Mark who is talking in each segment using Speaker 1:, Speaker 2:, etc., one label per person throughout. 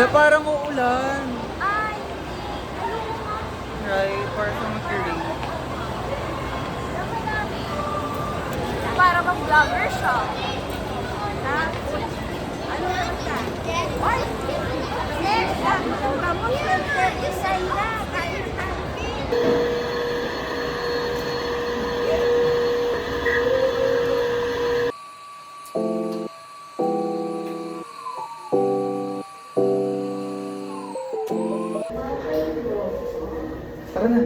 Speaker 1: Wala, parang uulan.
Speaker 2: Ay, ano mo nga?
Speaker 1: Right, parang mag-rain.
Speaker 2: Para mag-vlogger siya. Ha? Ano naman ka? Ay! Next! Vamos a isa na. Kaya tayo.
Speaker 1: Tara na.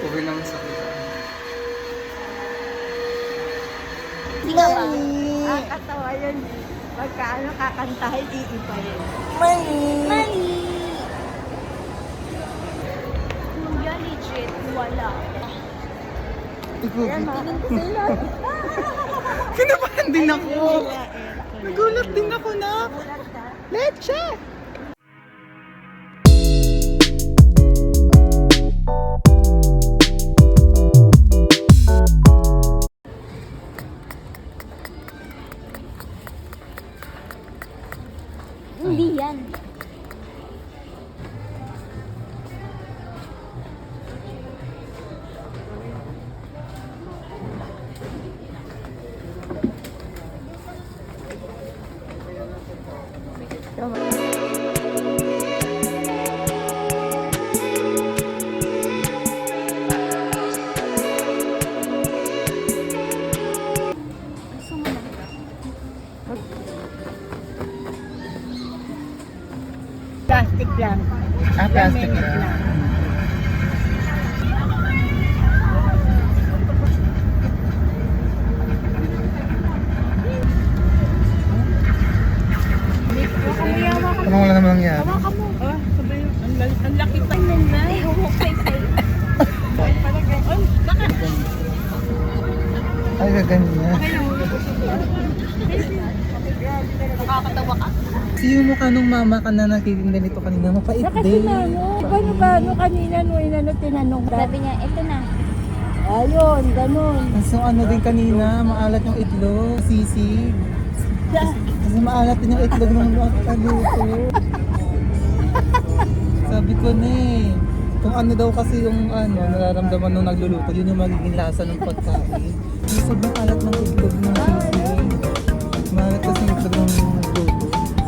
Speaker 1: Uwi lang sa kita.
Speaker 2: Hindi nga ba? Katawa yun. Pagka ano kakantahin, iiba yun.
Speaker 1: Mali!
Speaker 2: Mali! Kuya, legit, wala. Yan, makinig ko sila.
Speaker 1: Kinabahan din ako. Nagulat din ako na. Leche!
Speaker 2: Hindi yan. Plastic lang.
Speaker 1: Ah, plastic na. Parang wala naman nangyari.
Speaker 2: Hawakan mo. Sabay, ang laki pa nun na. Hukay sa'yo.
Speaker 1: Ay, gaganyan.
Speaker 2: Nakakatawa ka.
Speaker 1: Yung mukha nung mama ka na nagtitinda nito kanina, mapait din.
Speaker 2: Paano kanina nung tinanong. Sabi niya, ito na. Ayun, ganun.
Speaker 1: So ano din kanina, maalat yung itlog, sisig. Kasi maalat din yung itlog ng luto. Sabi ko na eh, kung ano daw kasi yung nararamdaman nung nagluluto, yun yung magiging lasa ng pagkain. Yung sobrang alat ng itlog ng sisig. Maalat kasi yung itlog ng